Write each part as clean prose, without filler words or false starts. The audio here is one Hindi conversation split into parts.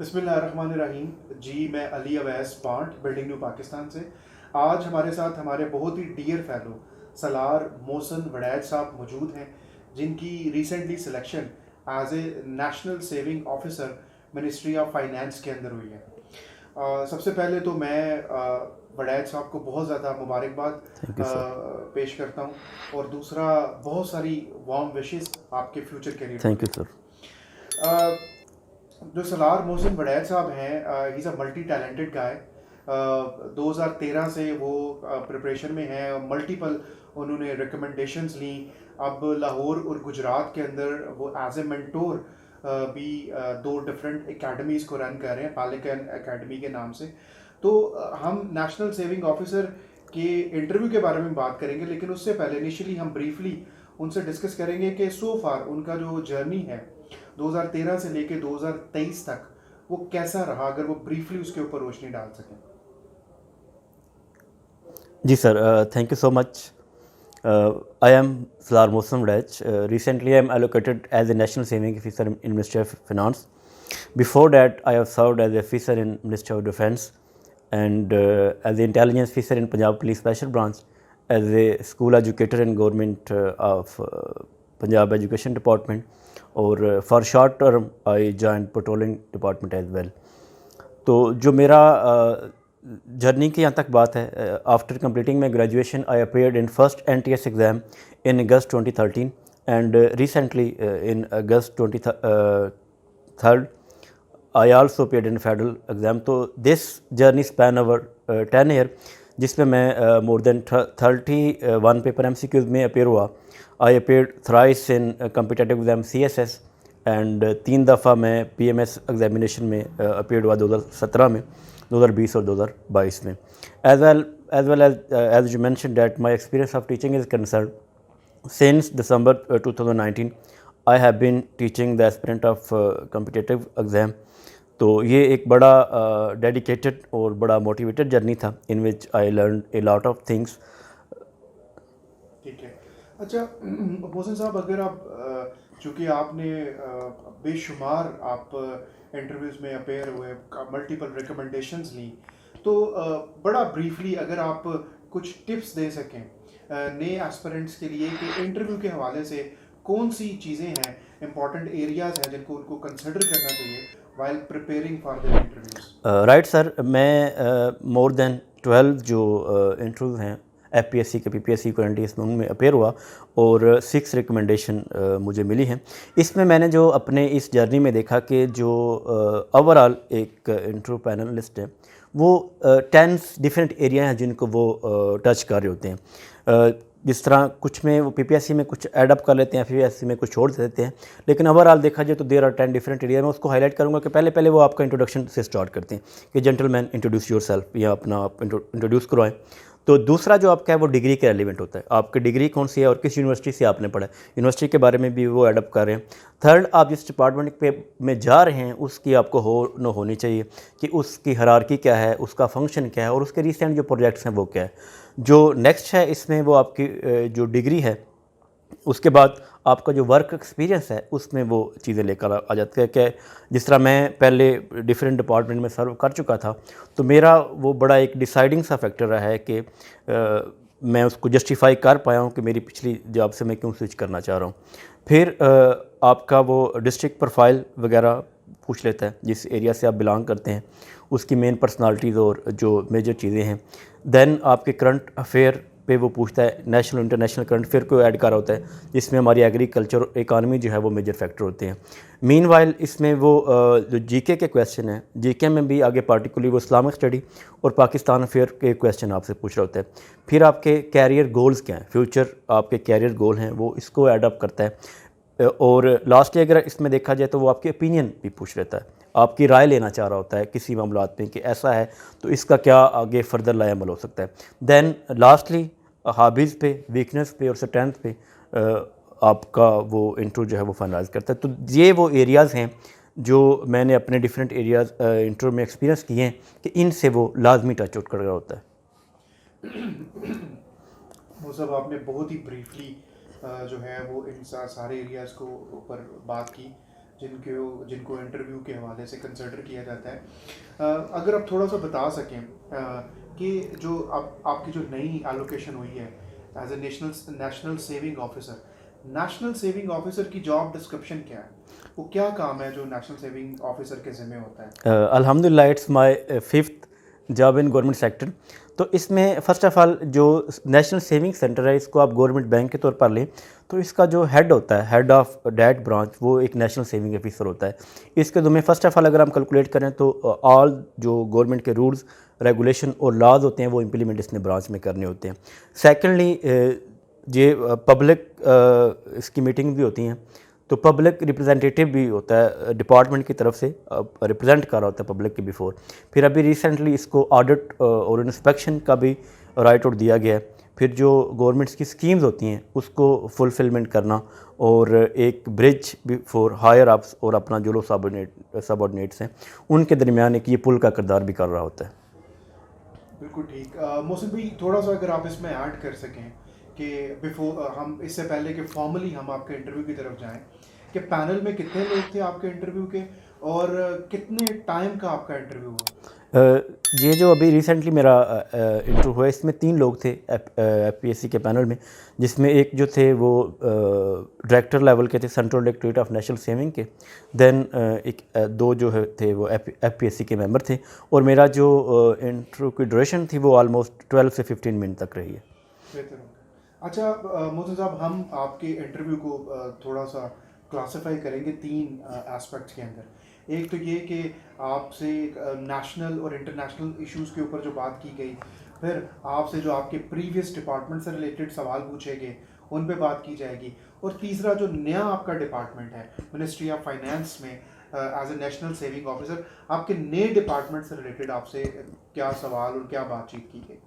बिस्मिल्लाहिर्रहमानिर्रहीम जी। मैं Ali Awais part building new Pakistan से। आज हमारे साथ हमारे बहुत ही डियर फेलो सलार मोहसिन वड़ैच साहब मौजूद हैं, जिनकी recently selection as a national saving officer ministry of finance के अंदर हुई है। सबसे पहले तो मैं वड़ैच साहब को बहुत ज़्यादा मुबारकबाद थैंक यू सर। पेश करता हूँ, और दूसरा बहुत सारी वार्म विशेस आपके फ्यूचर करियर को थैंक यू सर। लेकर। जो सलार मोहसिन वड़ैच साहब हैं, he is a multi talented guy. 2013 से वो प्रिपरेशन में हैं, मल्टीपल उन्होंने रिकमेंडेशंस ली। अब लाहौर और गुजरात के अंदर वो एज ए मेंटोर भी दो डिफरेंट एकेडमीज़ को रन कर रहे हैं, पालिकन एकेडमी के नाम से। तो हम नेशनल सेविंग ऑफिसर के इंटरव्यू के बारे में बात करेंगे, लेकिन उससे पहले इनिशियली हम ब्रीफली उनसे डिस्कस करेंगे कि सो फार उनका जो जर्नी है 2013 से लेके 2023 तक वो कैसा रहा, अगर वो ब्रीफली उसके ऊपर रोशनी डाल सकें। जी sir, thank you so much. I am Salar Mohsen Wadaich. Recently, I am allocated as a National Saving Officer in Ministry of Finance. Before that, I have served as a officer in Ministry of Defence and as an intelligence officer in Punjab Police Special Branch, as a school educator in government of Punjab Education Department, or for short term, I joined patrolling department as well. तो जो मेरा जर्नी की यहाँ तक बात है, after completing my graduation I appeared in first NTS exam in August 2013 and recently in August 23rd I also appeared in federal exam. तो this journey span over 10 year, जिसमें मैं मोर देन 31 पेपर MCQs में अपीयर हुआ. I appeared thrice in competitive exam CSS and 3 दफ़ा मैं PMS एग्जामिनेशन में अपीयर्ड हुआ 2017 में, 2020 और 2022 में. As well as you mention that my experience of teaching is concern since December 2019 I have been teaching the aspirant of competitive exam. तो ये एक बड़ा डेडिकेटेड और बड़ा मोटिवेटेड जर्नी था in which I learn a lot of things. ठीक है। अच्छा मोहसिन साहब, अगर आप चूँकि आपने बेशुमार आप इंटरव्यूज़ में अपेयर हुए, मल्टीपल रिकमेंडेशंस ली, तो बड़ा ब्रीफली अगर आप कुछ टिप्स दे सकें नए एस्पिरेंट्स के लिए कि इंटरव्यू के हवाले से कौन सी चीज़ें हैं, इंपॉर्टेंट एरियाज़ हैं जिनको उनको कंसिडर करना चाहिए while preparing for the interviews. Right sir, मैं मोर देन 12 जो इंटरव्यू हैं FPSC के PPSC को NTS में, उनमें अपेयर हुआ और 6 रिकमेंडेशन मुझे मिली हैं. इसमें मैंने जो अपने इस जर्नी में देखा कि जो ओवरऑल एक इंटरव्यू पैनलिस्ट है वो 10 डिफरेंट एरिया हैं जिनको वो टच कर रहे होते हैं. जिस तरह कुछ में वो PPSC में कुछ एडअप कर लेते हैं, FPSC में कुछ छोड़ देते हैं, लेकिन ओवरऑल देखा जाए तो देर आर 10 डिफरेंट एरिया. मैं उसको हाईलाइट करूंगा कि पहले वो आपका इंट्रोडक्शन से स्टार्ट करते हैं कि जेंटलमैन इंट्रोड्यूस योर सेल्फ, या अपना आप इंट्रोड्यूस करवाएं. तो दूसरा जो आपका है वो डिग्री के रेलिवेंट होता है, आपकी डिग्री कौन सी है और किस यूनिवर्सिटी से आपने पढ़ा है, यूनिवर्सिटी के बारे में भी वो एडअप कर रहे हैं. थर्ड, आप जिस डिपार्टमेंट पे में जा रहे हैं उसकी आपको होनी चाहिए कि उसकी हायरार्की क्या है, उसका फंक्शन क्या है और उसके रिसेंट जो प्रोजेक्ट्स हैं वो क्या है. जो नेक्स्ट है इसमें वो आपकी जो डिग्री है, उसके बाद आपका जो वर्क एक्सपीरियंस है उसमें वो चीज़ें लेकर आ जाती है. कि जिस तरह मैं पहले डिफरेंट डिपार्टमेंट में सर्व कर चुका था, तो मेरा वो बड़ा एक डिसाइडिंग सा फैक्टर रहा है कि मैं उसको जस्टिफाई कर पाया हूँ कि मेरी पिछली जॉब से मैं क्यों स्विच करना चाह रहा हूँ. फिर आपका वो डिस्ट्रिक्ट प्रोफाइल वगैरह पूछ लेता है, जिस एरिया से आप बिलोंग करते हैं उसकी मेन पर्सनालिटीज़ और जो मेजर चीज़ें हैं. देन आपके करंट अफेयर पे वो पूछता है, नेशनल इंटरनेशनल करंट अफेयर को ऐड करा होता है, जिसमें हमारी एग्रीकल्चर इकानमी जो है वो मेजर फैक्टर होते हैं. मीनवाइल इसमें वो जो GK के क्वेश्चन हैं, GK में भी आगे पार्टिकुलरली वो इस्लामिक स्टडी और पाकिस्तान अफेयर के क्वेश्चन आपसे पूछ रहा होता है. फिर आपके कैरियर गोल्स क्या हैं, फ्यूचर आपके कैरियर गोल हैं, वो इसको एडअप करता है. और लास्टली अगर इसमें देखा जाए तो वो आपके ओपिनियन भी पूछ लेता है, आपकी राय लेना चाह रहा होता है किसी मामलात में कि ऐसा है तो इसका क्या आगे फर्दर लायामल हो सकता है. देन लास्टली हॉबीज़ पे, वीकनेस पे और स्ट्रेंथ पे आपका वो इंटरव्यू जो है वो फाइनलाइज करता है. तो ये वो एरियाज़ हैं जो मैंने अपने डिफरेंट एरियाज़ इंटरव्यू में एक्सपीरियंस किए हैं कि इनसे वो लाजमी टच आउट कर रहा होता है. वो सब आपने बहुत ही ब्रीफली जो है वो इन सारे एरियाज़ को ऊपर बात की, जिनको इंटरव्यू के हवाले से कंसिडर किया जाता है। अगर आप थोड़ा सा बता सकें कि जो आपकी जो नई एलोकेशन हुई है as a national saving officer, national saving officer की जॉब डिस्क्रिप्शन क्या है, वो क्या काम है जो नेशनल सेविंग ऑफिसर के ज़िम्मे होता है? अल्हम्दुलिल्लाह it's my fifth job in government sector. तो इसमें फ़र्स्ट ऑफ़ ऑल जो नेशनल सेविंग सेंटर है, इसको आप गवर्नमेंट बैंक के तौर पर लें तो इसका जो हेड होता है, हेड ऑफ़ डैट ब्रांच, वो एक नेशनल सेविंग ऑफिसर होता है। इसके ज़िम्मे फ़र्स्ट ऑफ़ ऑल अगर हम कैलकुलेट करें तो ऑल जो गवर्नमेंट के रूल्स रेगुलेशन और लॉज होते हैं वो इम्प्लीमेंट इसने ब्रांच में करने होते हैं। सेकेंडली ये पब्लिक इसकी मीटिंग भी होती हैं, तो पब्लिक रिप्रेजेंटेटिव भी होता है डिपार्टमेंट की तरफ से, रिप्रेजेंट कर रहा होता है पब्लिक के बिफोर। फिर अभी रिसेंटली इसको ऑडिट और इंस्पेक्शन का भी राइट आउट दिया गया है। फिर जो गवर्नमेंट्स की स्कीम्स होती हैं उसको फुलफिलमेंट करना, और एक ब्रिज फॉर हायर अप्स और अपना जो लोग सबऑर्डिनेट्स हैं उनके दरमियान एक ये पुल का किरदार भी कर रहा होता है। बिल्कुल ठीक। मोहसिन भाई, थोड़ा सा अगर आप इसमें ऐड कर सकें कि बिफोर हम इससे पहले कि फॉर्मली हम आपके इंटरव्यू की तरफ जाएं, कि पैनल में कितने लोग थे आपके इंटरव्यू के और कितने टाइम का आपका इंटरव्यू हुआ? ये जो अभी रिसेंटली मेरा इंटरव्यू हुआ, इसमें 3 लोग थे एफपीएससी के पैनल में, जिसमें एक जो थे वो डायरेक्टर लेवल के थे central directorate of national saving के। देन दो जो थे वो एफपीएससी के मेंबर थे, और मेरा जो इंटरव्यू की ड्यूरेशन थी वो ऑलमोस्ट 12 से 15 मिनट तक रही है। बेहतर होगा। अच्छा मोहसिन साहब, हम आपके इंटरव्यू को थोड़ा सा क्लासिफाई करेंगे 3 एस्पेक्ट्स के अंदर। एक तो ये कि आपसे नेशनल और इंटरनेशनल इश्यूज़ के ऊपर जो बात की गई, फिर आपसे जो आपके प्रीवियस डिपार्टमेंट से रिलेटेड सवाल पूछे गए उन पे बात की जाएगी, और तीसरा जो नया आपका डिपार्टमेंट है मिनिस्ट्री ऑफ फाइनेंस में as a national saving officer, आपके नए डिपार्टमेंट से रिलेटेड आपसे क्या सवाल और क्या बातचीत की गई।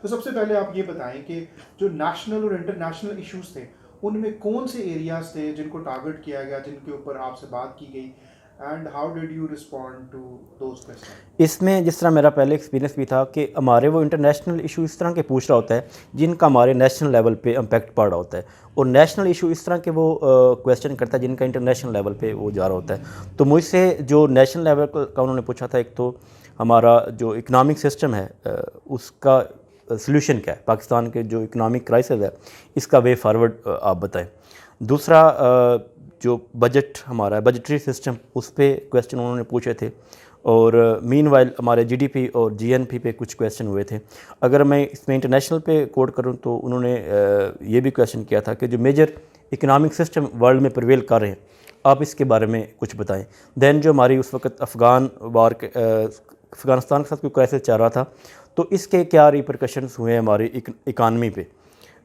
तो सबसे पहले आप ये बताएं कि जो नेशनल और इंटरनेशनल इश्यूज़ थे उनमें कौन से एरियाज़ थे जिनको टारगेट किया गया, जिनके ऊपर आपसे बात की गई, and how did you respond to those question? इसमें जिस तरह मेरा पहले एक्सपीरियंस भी था कि हमारे वो इंटरनेशनल इशू इस तरह के पूछ रहा होता है जिनका हमारे नेशनल लेवल पे इम्पैक्ट पड़ रहा होता है, और नेशनल इशू इस तरह के वो क्वेश्चन करता है जिनका इंटरनेशनल लेवल पे वो जा रहा होता है। तो मुझसे जो नेशनल लेवल का उन्होंने पूछा था, एक तो हमारा जो इकनॉमिक सिस्टम है उसका सल्यूशन क्या है, पाकिस्तान के जो इकनॉमिक क्राइसिस है इसका वे फॉरवर्ड आप बताएं। दूसरा जो बजट हमारा है, बजटरी सिस्टम, उस पे क्वेश्चन उन्होंने पूछे थे, और मीनवाइल हमारे जीडीपी और जीएनपी पे कुछ क्वेश्चन हुए थे। अगर मैं इसमें इंटरनेशनल पे कोट करूं तो उन्होंने ये भी क्वेश्चन किया था कि जो मेजर इकनॉमिक सिस्टम वर्ल्ड में प्रिवेल कर रहे हैं आप इसके बारे में कुछ बताएं। दैन जो हमारी उस वक्त अफ़गानिस्तान के साथ कोई क्राइसिस चल रहा था, तो इसके क्या रिपरकशंस हुए हमारी इकानमी पे।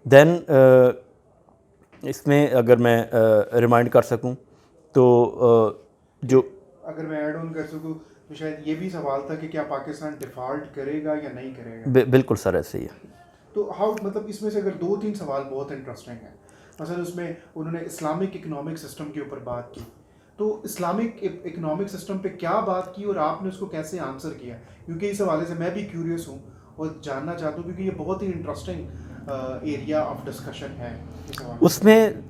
दैन इसमें अगर मैं रिमाइंड कर सकूं तो जो अगर मैं ऐड ऑन कर सकूं तो शायद ये भी सवाल था कि क्या पाकिस्तान डिफ़ॉल्ट करेगा या नहीं करेगा। बिल्कुल सर ऐसे ही है। तो हाउ, मतलब इसमें से अगर 2-3 सवाल बहुत इंटरेस्टिंग हैं, मसलन उसमें उन्होंने इस्लामिक इकनॉमिक सिस्टम के ऊपर बात की, तो इस्लामिक इकनॉमिक सिस्टम पे क्या बात की और आपने उसको कैसे आंसर किया, क्योंकि इस हवाले से मैं भी क्यूरियस हूँ और जानना चाहता हूँ, क्योंकि ये बहुत ही इंटरेस्टिंग एरिया ऑफ डिस्कशन है इस हवाले से। उसमें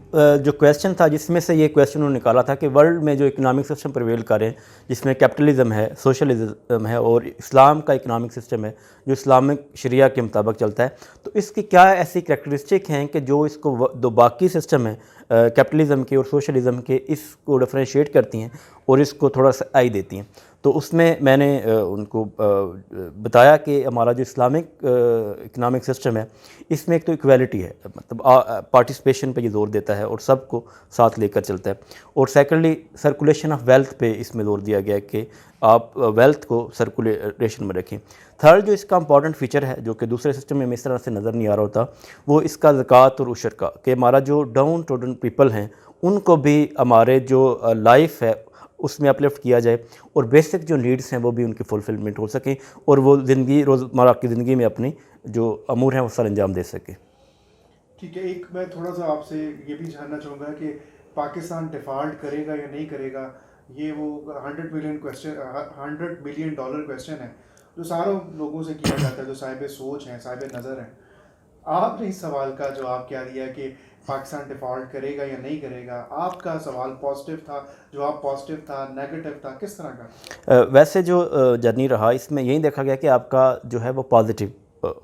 जो क्वेश्चन था जिसमें से ये क्वेश्चन उन्होंने निकाला था कि वर्ल्ड में जो इकनॉमिक सिस्टम प्रिवेल करें जिसमें कैपिटलिज्म है, सोशलिज्म है और इस्लाम का इकनॉमिक सिस्टम है जो इस्लामिक शरिया के मुताबिक चलता है, तो इसकी क्या ऐसी करैक्टरिस्टिक हैं कि जो इसको दो बाकी सिस्टम है कैपिटलिज्म के और सोशलिज्म के, इसको डिफ्रेंशिएट करती हैं और इसको थोड़ा सा आई देती हैं। तो उसमें मैंने उनको बताया कि हमारा जो इस्लामिक इकनॉमिक सिस्टम है इसमें एक तो इक्वालिटी है, मतलब पार्टिसिपेशन पे ये जोर देता है और सबको साथ लेकर चलता है, और सेकेंडली सर्कुलेशन ऑफ वेल्थ पे इसमें जोर दिया गया है कि आप वेल्थ को सर्कुलेशन में रखें। थर्ड जो इसका इंपॉर्टेंट फीचर है जो कि दूसरे सिस्टम में इस तरह से नज़र नहीं आ रहा होता, वो इसका ज़कात और उशर का, कि हमारा जो डाउन टोडन पीपल हैं उनको भी हमारे जो लाइफ है उसमें अपलिफ्ट किया जाए और बेसिक जो नीड्स हैं वो भी उनकी फुलफिलमेंट हो सकें और वो ज़िंदगी रोज़मर्रा की ज़िंदगी में अपनी जो अमूर हैं वो सर अंजाम दे सके। ठीक है, एक मैं थोड़ा सा आपसे ये भी जानना चाहूँगा कि पाकिस्तान डिफ़ॉल्ट करेगा या नहीं करेगा, ये वो $100 बिलियन क्वेश्चन है जो सारों लोगों से किया जाता है, जो साहिब सोच हैं, साहिब नज़र हैं। आपने इस सवाल का जवाब क्या दिया कि पाकिस्तान डिफ़ॉल्ट करेगा या नहीं करेगा? आपका सवाल पॉजिटिव था, जवाब पॉजिटिव था, नेगेटिव था, किस तरह का? वैसे जो जर्नी रहा इसमें यही देखा गया कि आपका जो है वो पॉजिटिव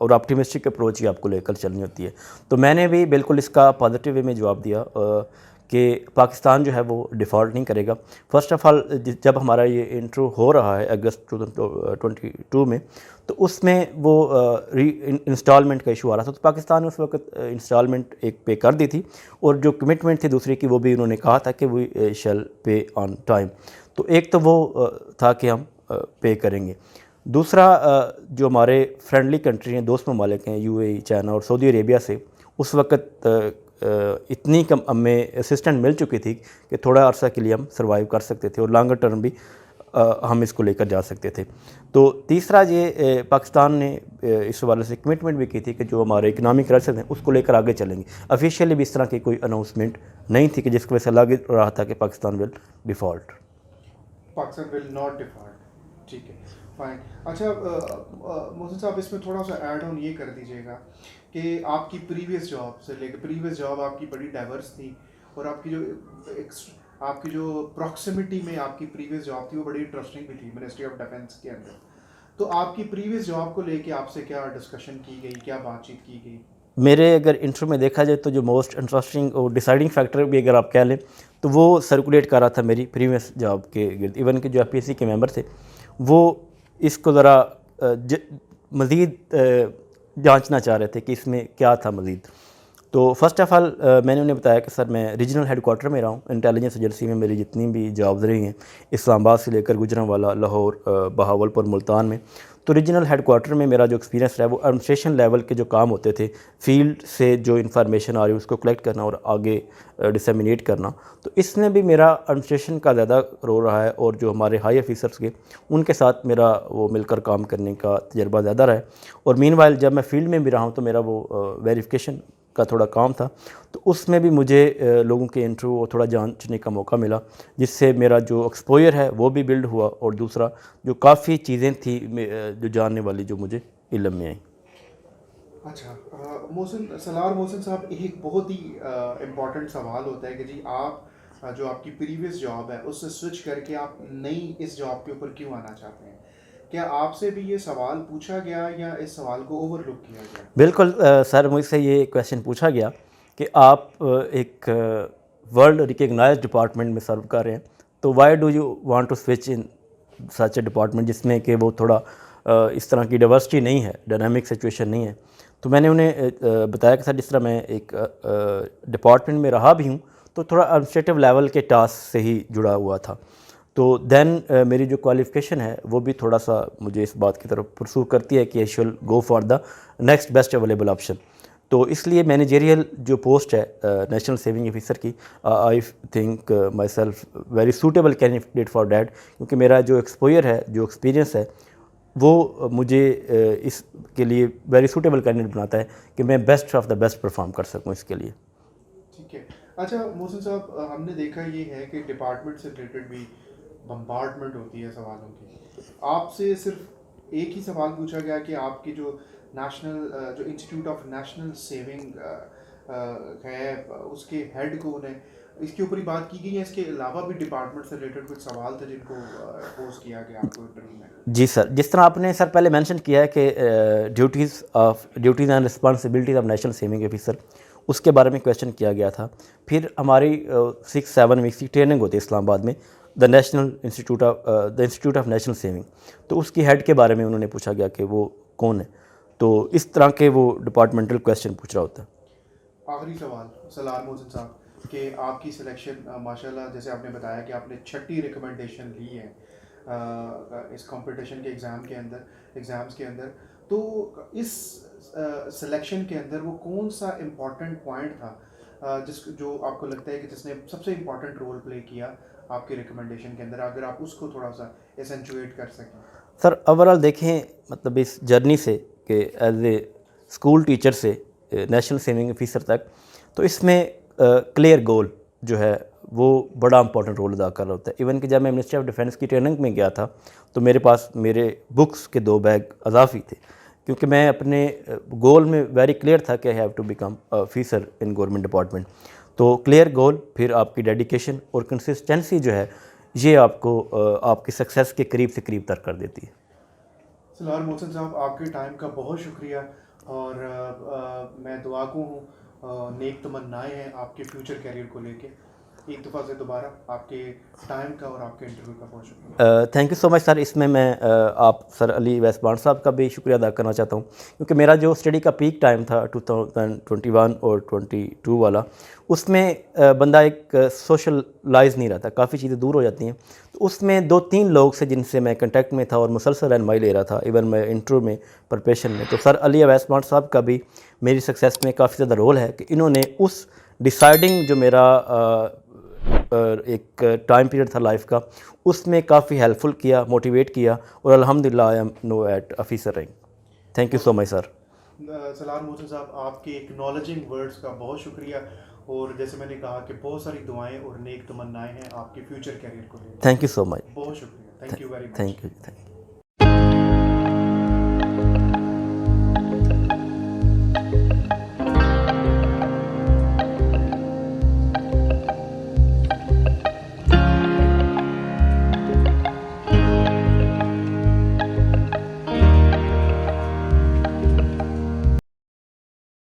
और ऑप्टिमिस्टिक अप्रोच ही आपको लेकर चलनी होती है। तो मैंने भी बिल्कुल इसका पॉजिटिव वे में जवाब दिया कि पाकिस्तान जो है वो डिफ़ॉल्ट नहीं करेगा। फ़र्स्ट ऑफ़ ऑल जब हमारा ये इंट्रो हो रहा है अगस्त 2022 में, तो उसमें वो इंस्टॉलमेंट का इशू आ रहा था। तो पाकिस्तान ने उस वक्त इंस्टॉलमेंट एक पे कर दी थी और जो कमिटमेंट थी दूसरी की वो भी उन्होंने कहा था कि वी शैल पे ऑन टाइम। तो एक तो वो था कि हम पे करेंगे। दूसरा जो हमारे फ्रेंडली कंट्री हैं, दोस्त ममालिक हैं, यूएई, चाइना और सऊदी अरेबिया से उस वक्त इतनी कम हमें असिस्टेंट मिल चुकी थी कि थोड़ा अरसा के लिए हम सर्वाइव कर सकते थे और लॉन्गर टर्म भी हम इसको लेकर जा सकते थे। तो तीसरा ये पाकिस्तान ने इस हवाले से कमिटमेंट भी की थी कि जो हमारे इकनॉमिक क्राइसिस हैं उसको लेकर आगे चलेंगे। ऑफिशियली भी इस तरह की कोई अनाउंसमेंट नहीं थी कि जिसकी वजह से लग रहा था कि Pakistan will default. Pakistan will not default, ठीक है, फाइन। अच्छा मोहसिन साहब, इसमें थोड़ा सा ऐड ऑन ये कर दीजिएगा कि आपकी प्रीवियस जॉब से लेकर, प्रीवियस जॉब आपकी बड़ी डाइवर्स थी और आपकी जो प्रॉक्सिमिटी में आपकी प्रीवियस जॉब थी वो बड़ी इंटरेस्टिंग भी थी मिनिस्ट्री ऑफ डिफेंस के अंदर। तो आपकी प्रीवियस जॉब को लेके आपसे क्या डिस्कशन की गई, क्या बातचीत की गई? मेरे अगर इंटरव्यू में देखा जाए तो जो मोस्ट इंटरेस्टिंग और डिसाइडिंग फैक्टर भी अगर आप कह लें तो वो सर्कुलेट कर रहा था मेरी प्रीवियस जॉब के गिर्द। इवन के जो एफपीएससी के मेंबर थे वो इसको ज़रा मज़ीद जांचना चाह रहे थे कि इसमें क्या था मज़ीद। तो फ़र्स्ट ऑफ़ ऑल मैंने उन्हें बताया कि सर मैं रीजनल हेडक्वार्टर में रहा हूँ। इंटेलिजेंस एजेंसी में मेरी जितनी भी जॉब्स रही हैं इस्लामाबाद से लेकर गुजरांवाला, लाहौर, बहावलपुर, मुल्तान में। तो रीजनल हेडक्वार्टर में मेरा जो एक्सपीरियंस रहा वो एडमिनिस्ट्रेशन लेवल के जो काम होते थे, फील्ड से जो इन्फॉर्मेशन आ रही है उसको कलेक्ट करना और आगे डिसेमिनेट करना। तो इसमें भी मेरा एडमिनिस्ट्रेशन का ज़्यादा रोल रहा है और जो हमारे हाई ऑफिसर्स के उनके साथ मेरा वो मिलकर काम करने का तजर्बा ज़्यादा रहा है। और मीनवाइल जब मैं फील्ड में भी रहा हूँ तो मेरा वो वेरिफिकेशन का थोड़ा काम था, तो उसमें भी मुझे लोगों के इंटरव्यू और थोड़ा जांचने का मौका मिला, जिससे मेरा जो एक्सपोजर है वो भी बिल्ड हुआ और दूसरा जो काफ़ी चीज़ें थी जो जानने वाली जो मुझे इल्म में आई। अच्छा, सलार मोहसिन साहब, एक बहुत ही इम्पोर्टेंट सवाल होता है कि जी आप जो आपकी प्रीवियस जॉब है उससे स्विच करके आप नई इस जॉब के ऊपर क्यों आना चाहते हैं? क्या आपसे भी ये सवाल पूछा गया या इस सवाल को ओवरलुक किया गया? बिल्कुल सर, मुझसे ये क्वेश्चन पूछा गया कि आप एक वर्ल्ड रिकग्नाइज्ड डिपार्टमेंट में सर्व कर रहे हैं, तो why do you want to switch in such a department जिसमें कि वो थोड़ा इस तरह की डाइवर्सिटी नहीं है, डायनामिक सिचुएशन नहीं है। तो मैंने उन्हें बताया कि सर जिस तरह मैं एक डिपार्टमेंट में रहा भी हूँ तो थोड़ा एडमिनिस्ट्रेटिव लेवल के टास्क से ही जुड़ा हुआ था। तो देन मेरी जो क्वालिफ़िकेशन है वो भी थोड़ा सा मुझे इस बात की तरफ परसू करती है कि I should go for the next best available option. तो इसलिए मैनेजेरियल जो पोस्ट है नेशनल सेविंग ऑफिसर की, I think my self very suitable candidate for that, क्योंकि मेरा जो एक्सपोजर है, जो एक्सपीरियंस है वो मुझे इसके लिए वेरी सूटेबल कैंडिडेट बनाता है कि मैं best of the best perform कर सकूँ इसके लिए। ठीक है। अच्छा मोहसिन साहब, हमने देखा ये है कि डिपार्टमेंट से रिलेटेड भी बम्बार्डमेंट होती है सवालों की। आपसे सिर्फ एक ही सवाल पूछा गया कि आपकी जो नेशनल जो इंस्टीट्यूट ऑफ नेशनल सेविंग है उसके हेड को उन्हें इसके ऊपर ही बात की गई है, इसके अलावा भी डिपार्टमेंट से रिलेटेड कुछ सवाल थे जिनको पोज किया गया आपको इंटरव्यू में? जी सर, जिस तरह आपने सर पहले मेंशन किया है कि duties and responsibilities of national saving officer, उसके बारे में क्वेश्चन किया गया था। फिर हमारी 6-7 वीक्स की ट्रेनिंग होती है इस्लामाबाद में, the institute of national saving. तो उसकी हेड के बारे में उन्होंने पूछा गया कि वो कौन है। तो इस तरह के वो डिपार्टमेंटल क्वेश्चन पूछ रहा होता है। आखिरी सवाल सलार मोहसिन साहब, कि आपकी सिलेक्शन माशाल्लाह, जैसे आपने बताया कि आपने 6ठी रिकमेंडेशन ली है इस कंपटीशन के एग्ज़ाम्स के अंदर, तो इस सिलेक्शन के अंदर वो कौन सा इम्पोर्टेंट पॉइंट था जो आपको लगता है कि जिसने सबसे इम्पोर्टेंट रोल प्ले किया आपके रिकमेंडेशन के अंदर, अगर आप उसको थोड़ा सा एसेंचुएट कर सकें? सर ओवरऑल देखें, मतलब इस जर्नी से कि एज ए स्कूल टीचर से नेशनल सेविंग ऑफिसर तक, तो इसमें क्लियर गोल जो है वो बड़ा इंपॉर्टेंट रोल अदा कर रहा होता है। इवन कि जब मैं मिनिस्ट्री ऑफ डिफेंस की ट्रेनिंग में गया था तो मेरे पास मेरे बुक्स के 2 बैग अजाफी थे, क्योंकि मैं अपने गोल में वेरी क्लियर था कि I have to become officer in government department. तो क्लियर गोल, फिर आपकी डेडिकेशन और कंसिस्टेंसी जो है ये आपको आपकी सक्सेस के करीब से करीब तर कर देती है। सलार मोहसिन साहब, आपके टाइम का बहुत शुक्रिया, और मैं दुआगो हूँ, नेक तमन्नाएँ हैं आपके फ्यूचर कैरियर को लेके। एक दफ़ा से दोबारा आपके टाइम का और आपके इंटरव्यू का बहुत शुक्रिया। Thank you so much sir. इसमें मैं आप सर अली वैसबान साहब का भी शुक्रिया अदा करना चाहता हूँ, क्योंकि मेरा जो स्टडी का पीक टाइम था 2021 और 22 वाला, उसमें बंदा एक सोशलाइज नहीं रहता, काफ़ी चीज़ें दूर हो जाती हैं। तो उसमें 2-3 लोग से जिनसे मैं कंटेक्ट में था और मुसलसल रहनुमाई ले रहा था, इवन मैं इंटरव्यू में प्रिपरेशन में, तो सर अली वैसबान साहब का भी मेरी सक्सेस में काफ़ी ज़्यादा रोल है कि इन्होंने उस डिसाइडिंग जो मेरा एक टाइम पीरियड था लाइफ का, उसमें काफ़ी हेल्पफुल किया, मोटिवेट किया, और अल्हम्दुलिल्लाह I am now at officer rank. Thank you so much sir. Salar Mohsin साहब, आपके एक्नॉलेजिंग वर्ड्स का बहुत शुक्रिया, और जैसे मैंने कहा कि बहुत सारी दुआएं और नेक तमन्नाएं हैं आपके फ्यूचर कैरियर को लेकर। Thank you so much. बहुत शुक्रिया, thank you very much. Thank you.